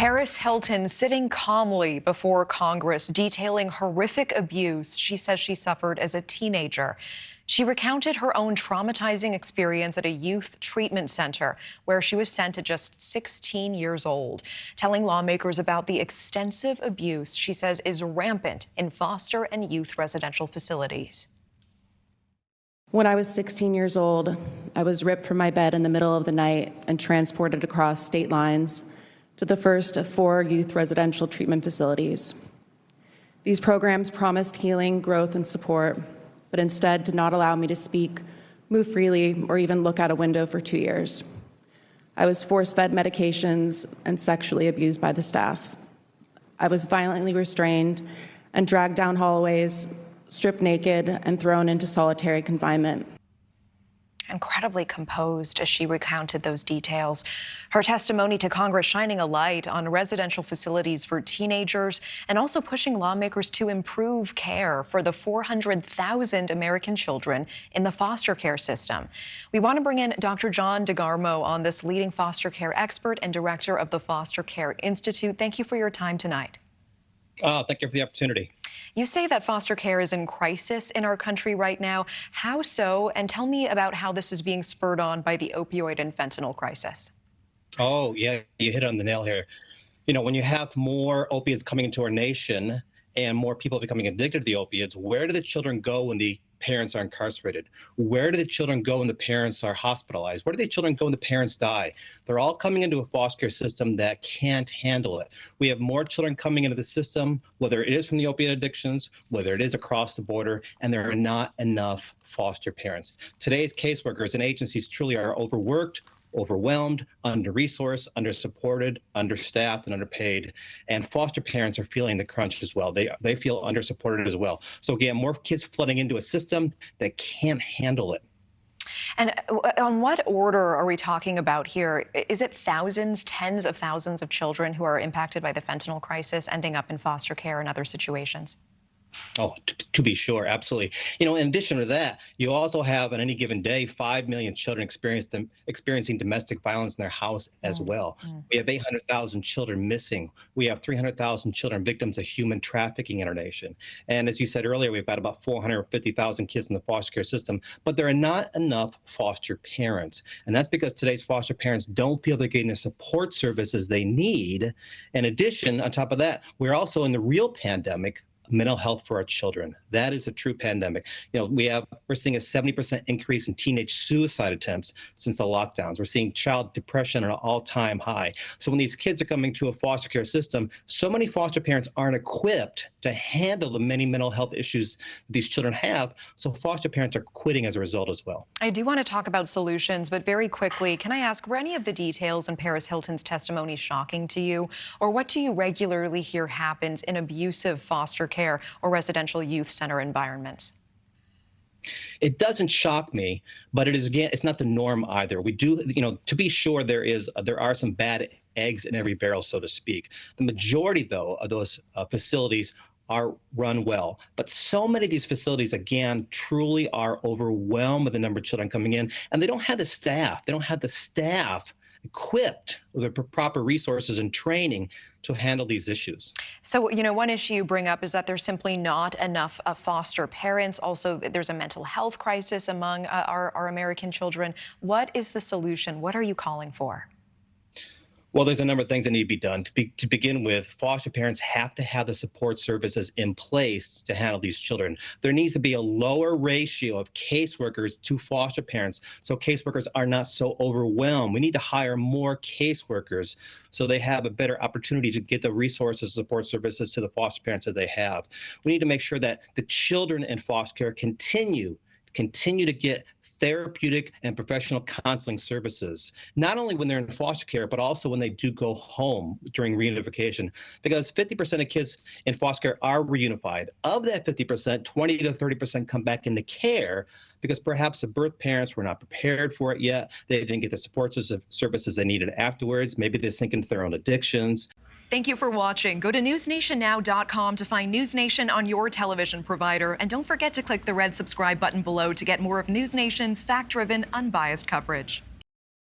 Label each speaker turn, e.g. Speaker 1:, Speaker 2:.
Speaker 1: Paris Hilton sitting calmly before Congress, detailing horrific abuse she says she suffered as a teenager. She recounted her own traumatizing experience at a youth treatment center where she was sent at just 16 years old, telling lawmakers about the extensive abuse she says is rampant in foster and youth residential facilities.
Speaker 2: When I was 16 years old, I was ripped from my bed in the middle of the night and transported across state lines to the first of 4 youth residential treatment facilities. These programs promised healing, growth, and support, but instead did not allow me to speak, move freely, or even look out a window for 2 years. I was force-fed medications and sexually abused by the staff. I was violently restrained and dragged down hallways, stripped naked, and thrown into solitary confinement.
Speaker 1: Incredibly composed as she recounted those details. Her testimony to Congress shining a light on residential facilities for teenagers and also pushing lawmakers to improve care for the 400,000 American children in the foster care system. We want to bring in Dr. John DeGarmo on this, leading foster care expert and director of the Foster Care Institute. Thank you for your time tonight.
Speaker 3: Thank you for the opportunity.
Speaker 1: You say that foster care is in crisis in our country right now. How so? And tell me about how this is being spurred on by the opioid and fentanyl crisis.
Speaker 3: Oh, yeah, you hit it on the nail here. You know, when you have more opiates coming into our nation and more people becoming addicted to the opiates, where do the children go when the parents are incarcerated? Where do the children go when the parents are hospitalized? Where do the children go when the parents die? They're all coming into a foster care system that can't handle it. We have more children coming into the system, whether it is from the opiate addictions, whether it is across the border, and there are not enough foster parents. Today's caseworkers and agencies truly are overworked, overwhelmed, under-resourced, under-supported, understaffed, and underpaid. And foster parents are feeling the crunch as well. They feel under-supported as well. So again, more kids flooding into a system that can't handle it.
Speaker 1: And on what order are we talking about here? Is it thousands, tens of thousands of children who are impacted by the fentanyl crisis ending up in foster care and other situations?
Speaker 3: Oh, to be sure, absolutely. You know, in addition to that, you also have on any given day 5 million children experiencing domestic violence in their house as well. We have 800,000 children missing. We have 300,000 children victims of human trafficking in our nation. And as you said earlier, we've got about 450,000 kids in the foster care system, but there are not enough foster parents. And that's because today's foster parents don't feel they're getting the support services they need. In addition, on top of that, we're also in the real pandemic, mental health for our children. That is a true pandemic. You know, we're seeing a 70% increase in teenage suicide attempts since the lockdowns. We're seeing child depression at an all-time high. So when these kids are coming to a foster care system, so many foster parents aren't equipped to handle the many mental health issues that these children have. So foster parents are quitting as a result as well.
Speaker 1: I do want to talk about solutions, but very quickly, can I ask, were any of the details in Paris Hilton's testimony shocking to you? Or what do you regularly hear happens in abusive foster care or residential youth center environments?
Speaker 3: It doesn't shock me, but it is, again, it's not the norm either. We do, you know, to be sure, there are some bad eggs in every barrel, so to speak. The majority, though, of those facilities are run well. But so many of these facilities, again, truly are overwhelmed with the number of children coming in, and they don't have the staff. They don't have the staff equipped with the proper resources and training to handle these issues.
Speaker 1: So, you know, one issue you bring up is that there's simply not enough foster parents. Also, there's a mental health crisis among our American children. What is the solution? What are you calling for?
Speaker 3: Well, there's a number of things that need to be done. To begin with, foster parents have to have the support services in place to handle these children. There needs to be a lower ratio of caseworkers to foster parents so caseworkers are not so overwhelmed. We need to hire more caseworkers so they have a better opportunity to get the resources, support services to the foster parents that they have. We need to make sure that the children in foster care continue to get therapeutic and professional counseling services, not only when they're in foster care, but also when they do go home during reunification, because 50% of kids in foster care are reunified. Of that 50%, 20 to 30% come back into care because perhaps the birth parents were not prepared for it yet. They didn't get the support services they needed afterwards. Maybe they sink into their own addictions.
Speaker 1: Thank you for watching. Go to newsnationnow.com to find NewsNation on your television provider. And don't forget to click the red subscribe button below to get more of NewsNation's fact-driven, unbiased coverage.